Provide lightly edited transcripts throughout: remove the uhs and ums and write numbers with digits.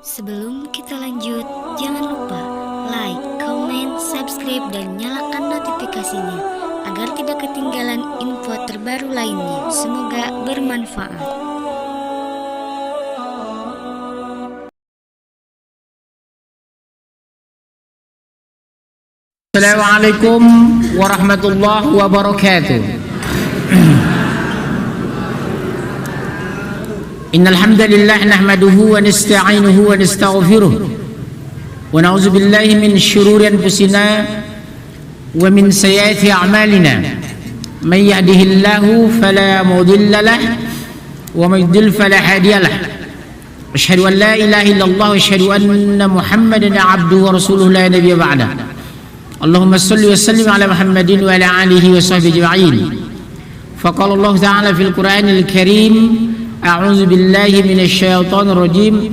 Sebelum kita lanjut, jangan lupa like, comment, subscribe, dan nyalakan notifikasinya agar tidak ketinggalan info terbaru lainnya. Semoga bermanfaat. Assalamualaikum warahmatullahi wabarakatuh. Innal hamdalillah nahmaduhu wa nasta'inuhu wa nastaghfiruh wa na'udzu billahi min shururi anfusina wa min sayyiati a'malina. May yahdihillahu fala mudilla lahu wa may yudlil fala hadiya lahu. Asyhadu an la ilaha illallah wa asyhadu anna Muhammadan 'abduhu wa rasuluhu la nabiyya ba'dahu. Allahumma salli wa sallim ala Muhammadin wa ala alihi wa sahbihi ajma'in. Faqala Allah ta'ala fil Qur'anil Karim, a'udzu billahi minasy syaithanir rajim.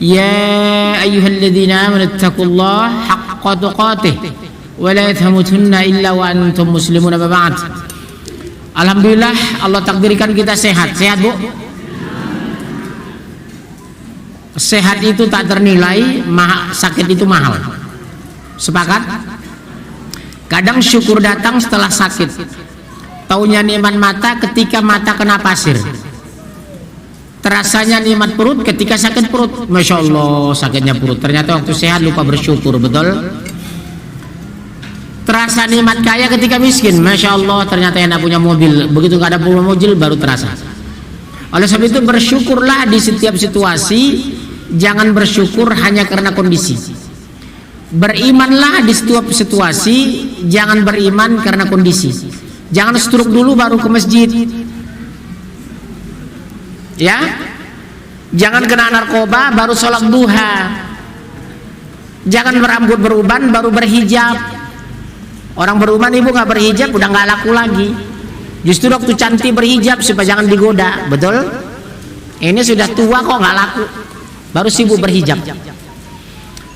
Ya ayyuhalladzina amanu taqullaha haqqa tuqatih wa la tamutunna illa wa antum muslimun. Amma ba'd. Alhamdulillah, Allah takdirkan kita sehat. Sehat, Bu? Sehat itu tak ternilai, sakit itu mahal. Sepakat? Kadang syukur datang setelah sakit. Taunya nikmat mata ketika mata kena pasir. Terasanya nikmat perut ketika sakit perut. Masya Allah, sakitnya perut. Ternyata waktu sehat lupa bersyukur, betul? Terasa nikmat kaya ketika miskin. Masya Allah, ternyata enak punya mobil. Begitu gak ada punya mobil baru terasa. Oleh sebab itu bersyukurlah di setiap situasi. Jangan bersyukur hanya karena kondisi. Berimanlah di setiap situasi, jangan beriman karena kondisi. Jangan stroke dulu baru ke masjid, ya. Jangan kena narkoba baru sholat duha. Jangan berambut beruban baru berhijab. Orang beruban ibu nggak berhijab udah nggak laku lagi. Justru waktu cantik berhijab supaya jangan digoda, betul? Ini sudah tua kok nggak laku, baru sibuk berhijab.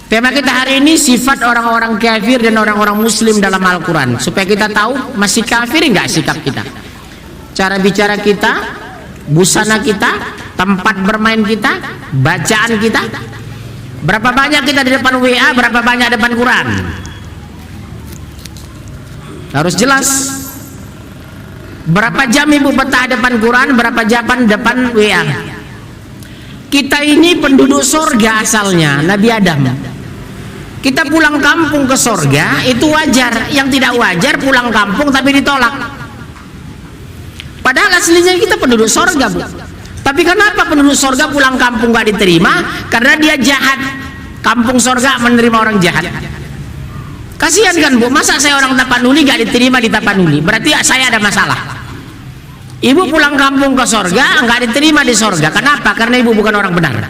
Tema kita hari ini sifat orang-orang kafir dan orang-orang muslim dalam Al-Quran, supaya kita tahu masih kafir enggak sikap kita, cara bicara kita, busana kita, tempat bermain kita, bacaan kita. Berapa banyak kita di depan WA, berapa banyak depan Quran, harus jelas. Berapa jam ibu betah depan Quran, berapa jam depan WA. Kita ini penduduk surga asalnya, Nabi Adam. Kita pulang kampung ke sorga itu wajar. Yang tidak wajar pulang kampung tapi ditolak. Padahal aslinya kita penduduk sorga, Bu. Tapi kenapa penduduk sorga pulang kampung gak diterima? Karena dia jahat. Kampung sorga menerima orang jahat. Kasihan kan, Bu? Masa saya orang Tapanuli gak diterima di Tapanuli? Berarti saya ada masalah. Ibu pulang kampung ke sorga gak diterima di sorga. Kenapa? Karena ibu bukan orang benar.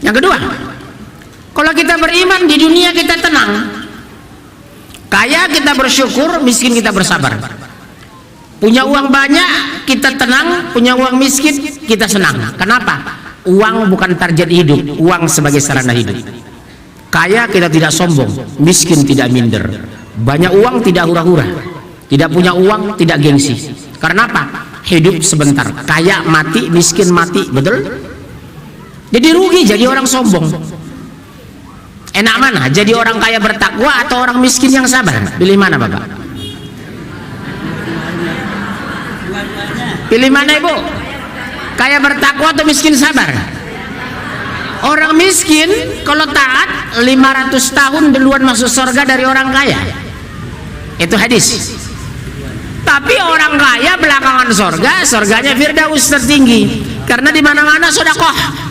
Yang kedua, kalau kita beriman di dunia kita tenang, kaya kita bersyukur, miskin kita bersabar. Punya uang banyak kita tenang, punya uang miskin kita senang. Kenapa? Uang bukan target hidup, uang sebagai sarana hidup. Kaya kita tidak sombong, miskin tidak minder. Banyak uang tidak hura-hura, tidak punya uang tidak gengsi. Karena apa? Hidup sebentar, kaya mati, miskin mati, betul? Jadi rugi jadi orang sombong. Enak mana? Jadi orang kaya bertakwa atau orang miskin yang sabar? Pilih mana, Bapak? Pilih mana, Ibu? Kaya bertakwa atau miskin sabar? Orang miskin kalau taat 500 tahun duluan masuk surga dari orang kaya. Itu hadis. Tapi orang kaya belakangan surga, surganya Firdaus tertinggi. Karena di mana-mana sedekah.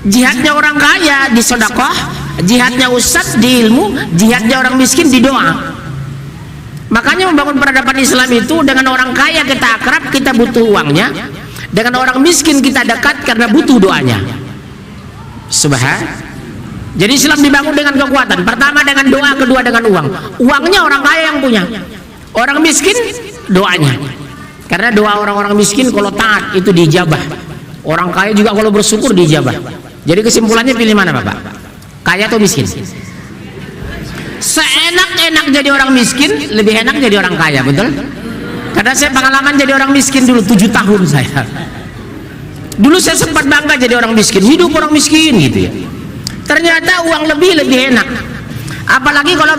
Jihadnya orang kaya di sedekah, jihadnya ustadz di ilmu, jihadnya orang miskin di doa. Makanya membangun peradaban Islam itu dengan orang kaya kita akrab, kita butuh uangnya. Dengan orang miskin kita dekat karena butuh doanya. Subhanallah. Jadi Islam dibangun dengan kekuatan. Pertama dengan doa, kedua dengan uang. Uangnya orang kaya yang punya. Orang miskin doanya. Karena doa orang-orang miskin kalau taat itu dijabah. Orang kaya juga kalau bersyukur dijabah. Jadi kesimpulannya pilih mana, Bapak? Kaya atau miskin? Seenak-enak jadi orang miskin, lebih enak jadi orang kaya, betul? Karena saya pengalaman jadi orang miskin dulu 7 tahun saya. Dulu saya sempat bangga jadi orang miskin, hidup orang miskin gitu ya. Ternyata uang lebih enak. Apalagi kalau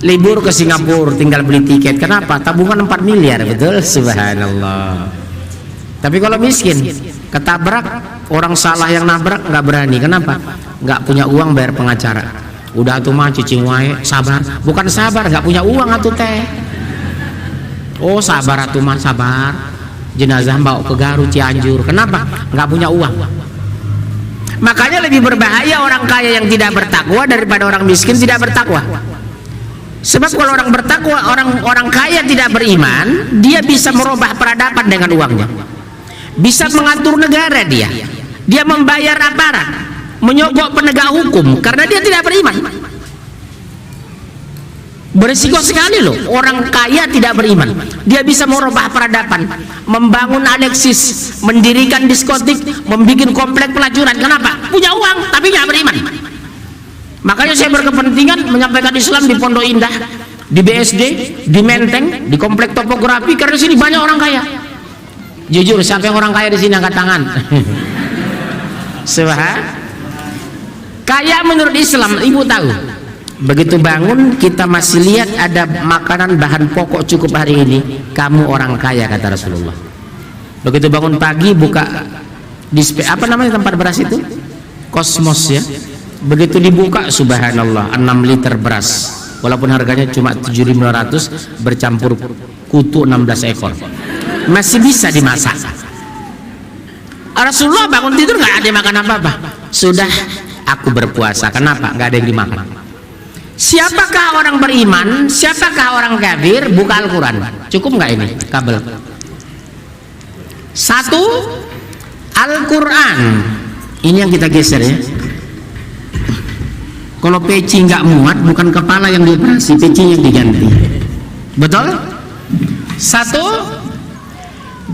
libur ke Singapura, tinggal beli tiket. Kenapa? Tabungan 4 miliar, betul? Subhanallah. Tapi kalau miskin, ketabrak, orang salah yang nabrak nggak berani. Kenapa? Nggak punya uang bayar pengacara. Udah tuh mah cicing wae, sabar. Bukan sabar, nggak punya uang atuh teh. Oh sabar atuh mah, sabar. Jenazah bawa ke Garut, Cianjur. Kenapa? Nggak punya uang. Makanya lebih berbahaya orang kaya yang tidak bertakwa daripada orang miskin tidak bertakwa. Sebab kalau orang bertakwa, orang kaya tidak beriman, dia bisa merubah peradaban dengan uangnya. Bisa mengatur negara dia membayar aparat, menyogok penegak hukum karena dia tidak beriman. Berisiko sekali loh, orang kaya tidak beriman. Dia bisa merubah peradaban, membangun Alexis, mendirikan diskotik, membuat komplek pelacuran. Kenapa? Punya uang tapi nggak beriman. Makanya saya berkepentingan menyampaikan Islam di Pondok Indah, di BSD, di Menteng, di komplek topografi, karena di sini banyak orang kaya. Jujur, siapa yang orang kaya di sini angkat tangan? Kaya menurut Islam, ibu tahu. Begitu bangun kita masih lihat ada makanan bahan pokok cukup hari ini, kamu orang kaya kata Rasulullah. Begitu bangun pagi buka display, apa namanya tempat beras itu? Kosmos ya. Begitu dibuka, subhanallah, 6 liter beras. Walaupun harganya cuma 7.500 bercampur kutu 16 ekor. Masih bisa dimasak. Rasulullah bangun tidur nggak ada makan apa-apa. Sudah, aku berpuasa. Kenapa? Nggak ada yang dimakan. Siapakah orang beriman, siapakah orang kafir? Buka Al-Quran. Cukup nggak ini kabel? Satu, Al-Quran. Ini yang kita geser ya. Kalau peci nggak muat, bukan kepala yang dioperasi, peci yang diganti. Betul? Satu,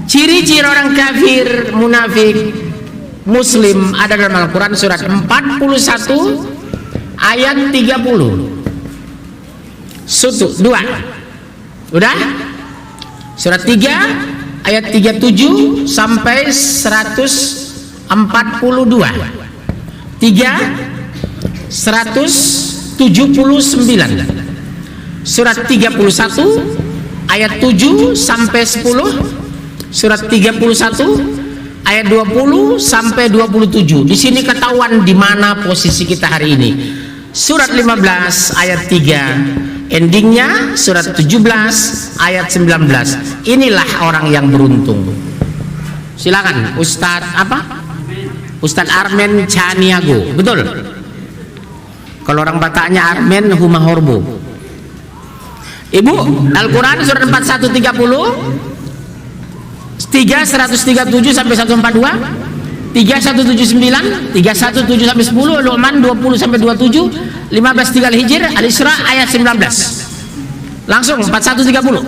ciri-ciri orang kafir, munafik, muslim ada dalam Al-Quran surat 41 ayat 30. Sutu 2. Udah? Surat 3 ayat 37 sampai 142. 179. Surat 31 ayat 7 sampai 10. Surat 31 ayat 20 sampai 27. Di sini ketahuan di mana posisi kita hari ini. Surat 15 ayat 3, endingnya surat 17 ayat 19. Inilah orang yang beruntung. Silakan Ustadz apa? Ustadz Armen Caniago. Betul? Kalau orang Bataknya Armen Humahorbo. Ibu, Al-Quran surat 4130 137 sampai 142, 3179, 317 sampai 10, Luqman 20 sampai 27, 15 3 Hijr, Al-Isra ayat 19. Langsung 4130.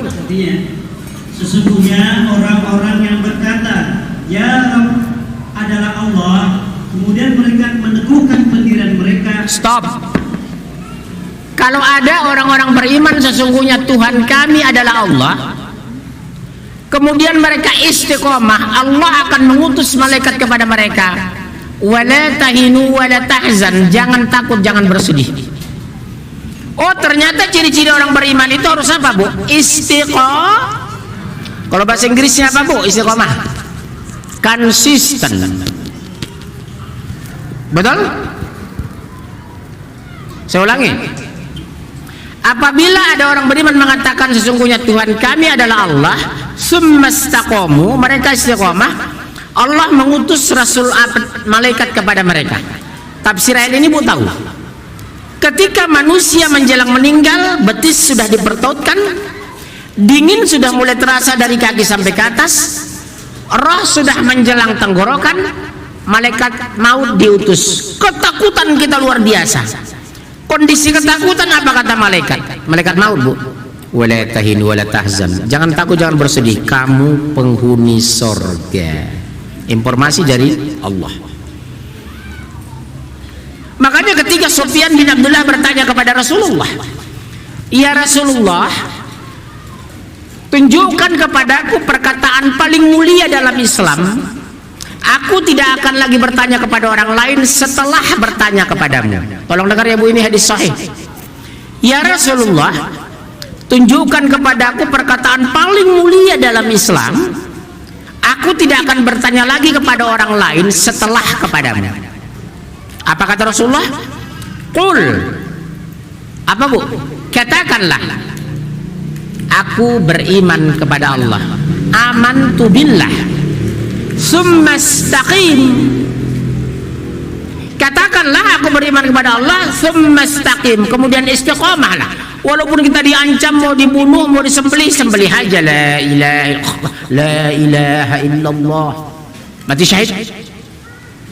Sesungguhnya orang-orang yang berkata, Ya Rabb adalah Allah, kemudian mereka meneguhkan pendirian mereka. Stop. Kalau ada orang-orang beriman sesungguhnya Tuhan kami adalah Allah, kemudian mereka istiqomah, Allah akan mengutus malaikat kepada mereka. Wala tahinu wala tahzan, jangan takut, jangan bersedih. Oh, ternyata ciri-ciri orang beriman itu harus apa, Bu? Istiqomah. Kalau bahasa Inggrisnya apa, Bu? Istiqomah. Konsisten. Betul? Saya ulangi. Apabila ada orang beriman mengatakan sesungguhnya Tuhan kami adalah Allah, summastaqamu, mereka istiqomah, Allah mengutus rasul malaikat kepada mereka. Tafsir ayat ini Bu tahu. Ketika manusia menjelang meninggal, betis sudah dipertautkan, dingin sudah mulai terasa dari kaki sampai ke atas, roh sudah menjelang tenggorokan, malaikat maut diutus. Ketakutan kita luar biasa. Kondisi ketakutan apa kata malaikat? Malaikat maut, Bu. Wala tahinu wala tahzan. Jangan takut, jangan bersedih. Kamu penghuni sorga. Informasi dari Allah. Makanya ketika Sufyan bin Abdullah bertanya kepada Rasulullah, Ya Rasulullah, tunjukkan kepadaku perkataan paling mulia dalam Islam. Aku tidak akan lagi bertanya kepada orang lain setelah bertanya kepadamu. Tolong dengar ya Bu, ini hadis sahih. Ya Rasulullah, tunjukkan kepadaku perkataan paling mulia dalam Islam. Aku tidak akan bertanya lagi kepada orang lain setelah kepadamu. Apa kata Rasulullah? Qul. Apa Bu? Katakanlah, aku beriman kepada Allah. Amantu billah. Summa istaqim. Katakanlah aku beriman kepada Allah, summa istaqim, kemudian istiqamahlah. Walaupun kita diancam mau dibunuh, mau disembelih, sembelih aja. La ilaha illallah. Mati syahid.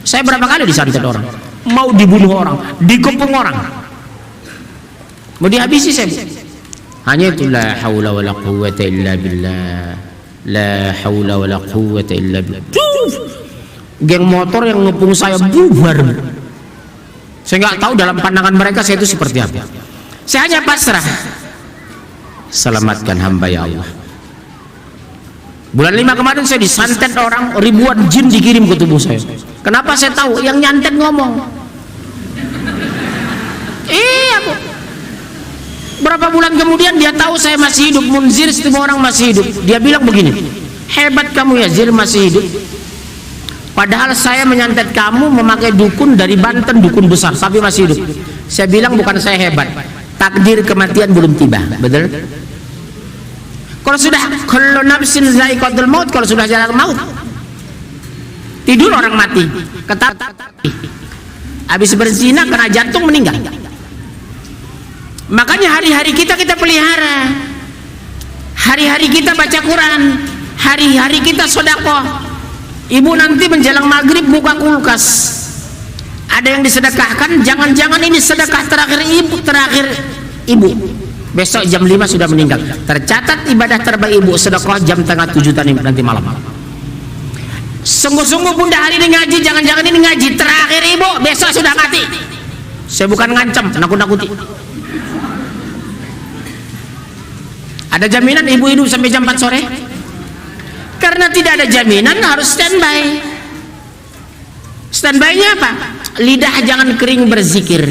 Saya berapa kali disantet orang, mau dibunuh orang, dikepung orang, mau dihabisi saya. Hanya itu la haula wala quwwata illa billah. La haula wala quwwata illa billah. Geng motor yang ngepung saya bubar. Saya nggak tahu dalam pandangan mereka saya itu seperti apa. Saya hanya pasrah. Selamatkan hamba ya Allah. Bulan 5 kemarin saya disantet orang, ribuan jin dikirim ke tubuh saya. Kenapa saya tahu? Yang nyantet ngomong. Iya Bu. Berapa bulan kemudian dia tahu saya masih hidup. Munzir, semua orang masih hidup. Dia bilang begini, hebat kamu ya Zir, masih hidup. Padahal saya menyantet kamu memakai dukun dari Banten, dukun besar, tapi masih hidup. Saya bilang bukan saya hebat, takdir kematian belum tiba. Betul? Kalau sudah kullu nafsin za'iqatul maut, kalau sudah jalan maut, tidur orang mati, habis berzina kena jantung meninggal. Makanya hari-hari kita pelihara, hari-hari kita baca Quran, hari-hari kita sedekah. Ibu nanti menjelang maghrib buka kulkas, ada yang disedekahkan, jangan-jangan ini sedekah terakhir ibu. Besok jam 5 sudah meninggal, tercatat ibadah terbaik ibu sedekah jam tengah 7 nanti malam. Sungguh-sungguh bunda hari ini ngaji, jangan-jangan ini ngaji terakhir ibu, besok sudah mati. Saya bukan ngancam, nakut-nakuti. Ada jaminan ibu hidup sampai jam 4 sore? Karena tidak ada jaminan, harus standby. Standby-nya apa? Lidah jangan kering berzikir,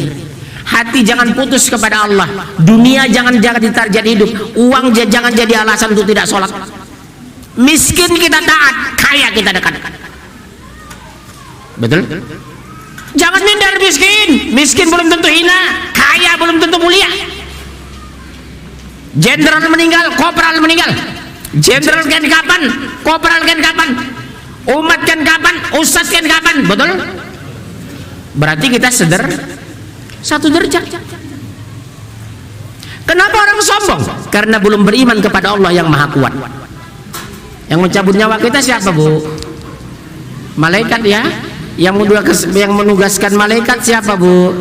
hati jangan putus kepada Allah, dunia jangan ditarget hidup, uang jangan jadi alasan untuk tidak sholat. Miskin kita taat, kaya kita dekat. Betul? Jangan minder miskin. Miskin belum tentu hina, kaya belum tentu mulia. Jenderal meninggal, kopral meninggal. Jenderal kan kapan? Kopral kan kapan? Umat kan kapan? Ustaz kan kapan? Betul? Berarti kita satu derajat. Kenapa orang sombong? Karena belum beriman kepada Allah yang Maha Kuat. Yang mencabut nyawa kita siapa Bu? Malaikat ya. Yang menugaskan malaikat siapa Bu?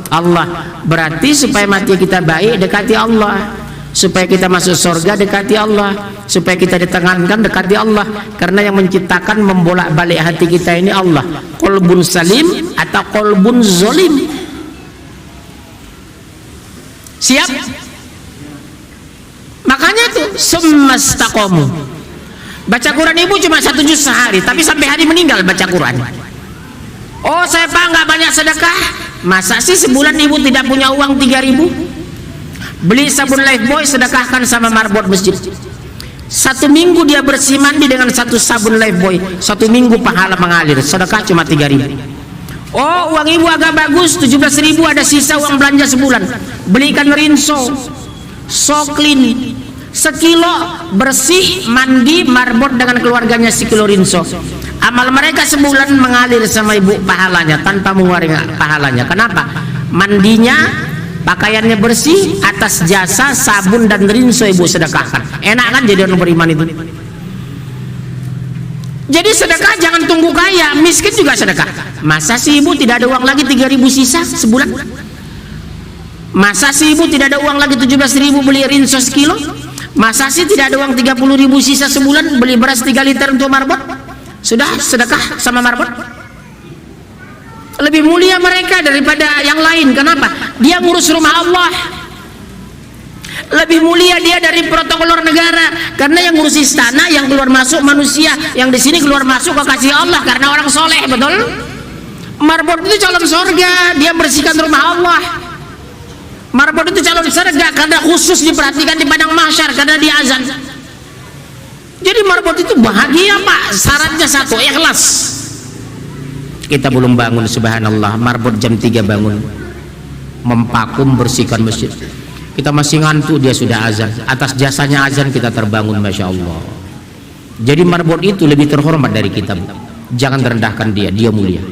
Allah. Berarti supaya mati kita baik, dekati Allah. Supaya kita masuk surga, dekati Allah. Supaya kita ditenangkan, dekati Allah. Karena yang menciptakan, membolak-balik hati kita ini Allah. Qalbun salim atau qalbun zolim. Siap? Makanya tuh semastaqamu. Baca Quran ibu cuma 1 juz sehari, tapi sampai hari meninggal baca Quran. Oh saya Pak nggak banyak sedekah. Masa sih sebulan ibu tidak punya uang 3.000? Beli sabun Lifebuoy, sedekahkan sama marbot masjid. 1 minggu dia bersih mandi dengan 1 sabun Lifebuoy, 1 minggu pahala mengalir. Sedekah cuma 3.000. Oh uang ibu agak bagus, 17.000 ada sisa uang belanja sebulan. Belikan rinso, soklin, sekilo bersih mandi marbot dengan keluarganya, sekilo rinso. Amal mereka sebulan mengalir sama ibu pahalanya tanpa mengeluarkan pahalanya. Kenapa? Mandinya, pakaiannya bersih, atas jasa sabun dan rinso ibu sedekahkan. Enak kan jadi orang beriman itu? Jadi sedekah jangan tunggu kaya, miskin juga sedekah. Masa sih ibu tidak ada uang lagi 3.000 sisa sebulan? Masa sih ibu tidak ada uang lagi 17.000 beli rinso sekilo? Masa sih tidak ada uang 30.000 sisa sebulan beli beras 3 liter untuk marbot? Sudah sedekah sama marbot. Lebih mulia mereka daripada yang lain. Kenapa? Dia ngurus rumah Allah. Lebih mulia dia dari protokoler negara, karena yang ngurus istana, yang keluar masuk manusia, yang di sini keluar masuk kekasih Allah karena orang soleh, betul? Marbot itu calon surga, dia bersihkan rumah Allah. Marbot itu calon surga karena khusus diperhatikan di padang mahsyar karena dia azan. Jadi marbot itu bahagia Pak, syaratnya satu, ikhlas. Kita belum bangun, subhanallah, marbot jam 3 bangun, mempakum bersihkan masjid. Kita masih ngantuk, dia sudah azan. Atas jasanya azan kita terbangun, masya Allah. Jadi marbot itu lebih terhormat dari kita. Jangan rendahkan dia, dia mulia.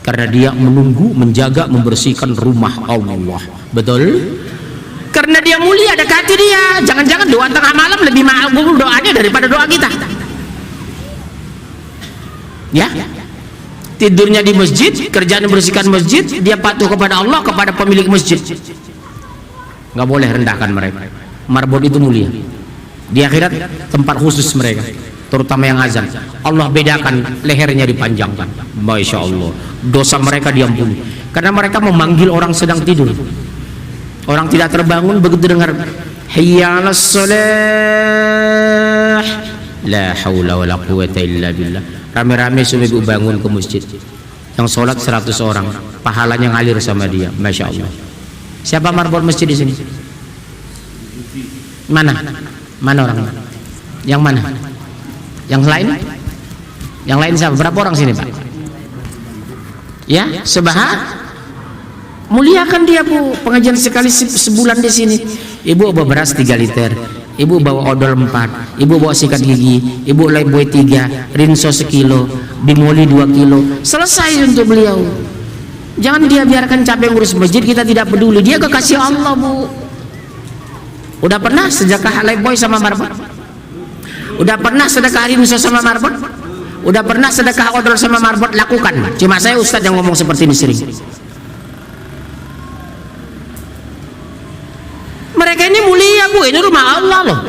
Karena dia menunggu, menjaga, membersihkan rumah Allah. Betul? Karena dia mulia, dekati dia. Jangan-jangan doa tengah malam lebih makbul doanya daripada doa kita. Ya? Tidurnya di masjid, kerjaan membersihkan masjid, dia patuh kepada Allah, kepada pemilik masjid. Nggak boleh rendahkan mereka. Marbot itu mulia. Di akhirat tempat khusus mereka, terutama yang azan. Allah bedakan, lehernya dipanjangkan. Masya Allah. Dosa mereka diampuni. Karena mereka memanggil orang sedang tidur. Orang tidak terbangun, begitu dengar hayya 'alas shalah, la haula wala quwwata illa billah. Rame-rame subuh bangun ke masjid. Yang sholat 100 orang, pahalanya ngalir sama dia. Masya Allah. Siapa marbot masjid di sini? Mana? Mana orang? Yang mana? Yang lain? Yang lain siapa? Berapa orang sini Pak? Ya, sebahat. Muliakan dia Bu. Pengajian sekali sebulan di sini. Ibu bawa beras 3 liter, ibu bawa odol 4, ibu bawa sikat gigi, ibu lifebuoy 3, rinso 1 kilo, bimoli 2 kilo. Selesai untuk beliau. Jangan dia biarkan capek ngurus masjid, kita tidak peduli. Dia kekasih Allah Bu. Udah pernah sedekah lifebuoy sama marbot? Udah pernah sedekah rinso sama marbot? Udah pernah sedekah odol sama marbot? Lakukan. Cuma saya Ustadz yang ngomong seperti ini sering. Mereka ini mulia Bu, ini rumah Allah loh.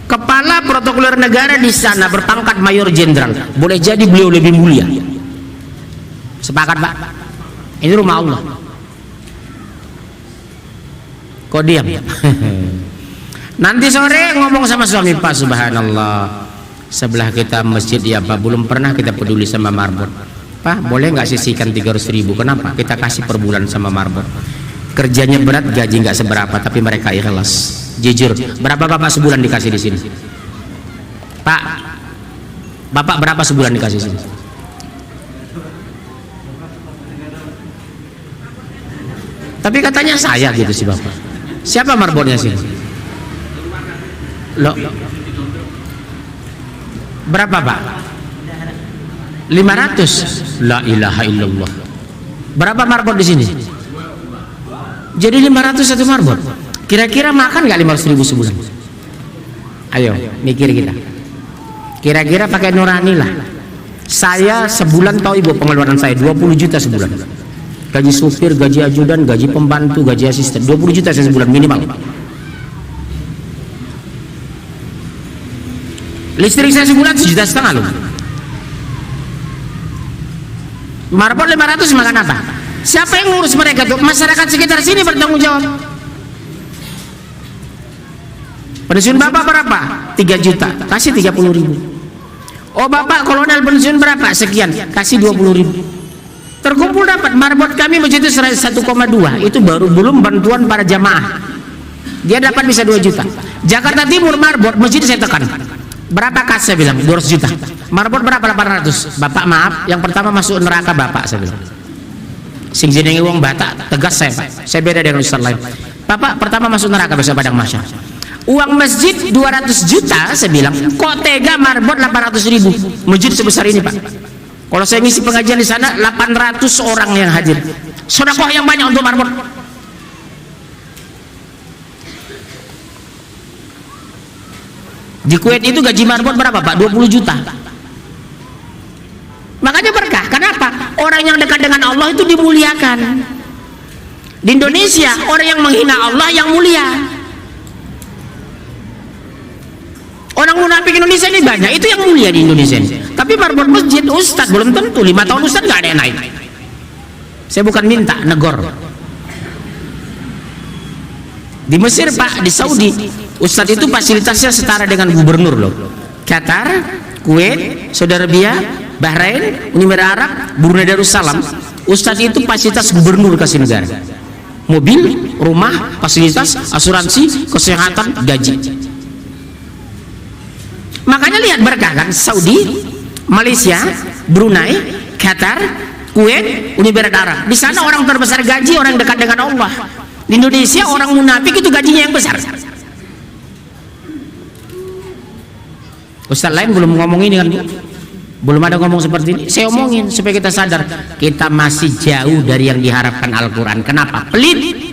Kepala protokoler negara di sana berpangkat mayor jenderal, boleh jadi beliau lebih mulia. Sepakat Pak? Ini rumah Allah. Kok diam? Nanti sore ngomong sama suami, Pak, subhanallah, sebelah kita masjid ya Pak, belum pernah kita peduli sama marbot. Pak, boleh nggak sisihkan 300.000? Kenapa? Kita kasih per bulan sama marbot. Kerjanya berat, gaji nggak seberapa, tapi mereka ikhlas. Jujur, berapa Bapak sebulan dikasih di sini? Pak, Bapak berapa sebulan dikasih di sini? Tapi katanya saya gitu sih Bapak. Siapa marbotnya sini? Loh, berapa Pak? 500. La ilaha illallah. Berapa marbot di sini? Jadi 500 satu marbot. Kira-kira makan nggak 500.000 sebulan? Ayo mikir kita. Kira-kira pakai nurani lah. Saya sebulan, tahu Ibu pengeluaran saya 20 juta sebulan. Gaji supir, gaji ajudan, gaji pembantu, gaji asisten, 20 juta saya sebulan minimal. Listrik saya sebulan 1,5 juta loh. Marbot 500 makan apa? Siapa yang ngurus mereka tuh? Masyarakat sekitar sini bertanggung jawab. Pensiun Bapak berapa? 3 juta, kasih 30.000. Oh Bapak kolonel pensiun berapa? Sekian, kasih 20.000. Terkumpul dapat. Marbot kami masjid itu 1,2. Itu baru belum bantuan para jamaah. Dia dapat bisa 2 juta. Jakarta Timur marbot masjid saya tekan. Berapa kas? Saya bilang 200 juta. Marbot berapa? 800. Bapak maaf, yang pertama masuk neraka Bapak, saya bilang. Sing jenenge wong Batak tegas saya Pak. Saya beda dengan ustaz lain. Bapak pertama masuk neraka besok padang mahsyar. Uang masjid 200 juta, saya bilang. Kok tega marbot 800.000? Masjid sebesar ini Pak. Kalau saya ngisi pengajian di sana 800 orang yang hadir. Sedekah yang banyak untuk marbot. Di Kuwait itu gaji marbot berapa Pak? 20 juta. Makanya berkah. Kenapa? Orang yang dekat dengan Allah itu dimuliakan. Di Indonesia orang yang menghina Allah yang mulia. Orang munafik Indonesia ini banyak, itu yang mulia di Indonesia ini. Tapi marbot masjid ustadz belum tentu. 5 tahun ustadz nggak ada yang naik. Saya bukan minta, negor. Di Mesir Pak, di Saudi, Ustadz itu fasilitasnya setara dengan gubernur loh. Qatar, Kuwait, Saudi Arabia, Bahrain, Uni Emirat Arab, Brunei Darussalam, Ustadz itu fasilitas gubernur kasih negara. Mobil, rumah, fasilitas, asuransi, kesehatan, gaji. Makanya lihat berkah kan, Saudi, Malaysia, Brunei, Qatar, Kuwait, Uni Emirat Arab. Di sana orang terbesar gaji orang dekat dengan Allah. Di Indonesia orang munafik itu gajinya yang besar. Ustaz lain belum ngomong ini kan, belum ada ngomong seperti ini. Saya omongin supaya kita sadar kita masih jauh dari yang diharapkan Al-Quran. Kenapa? Pelit.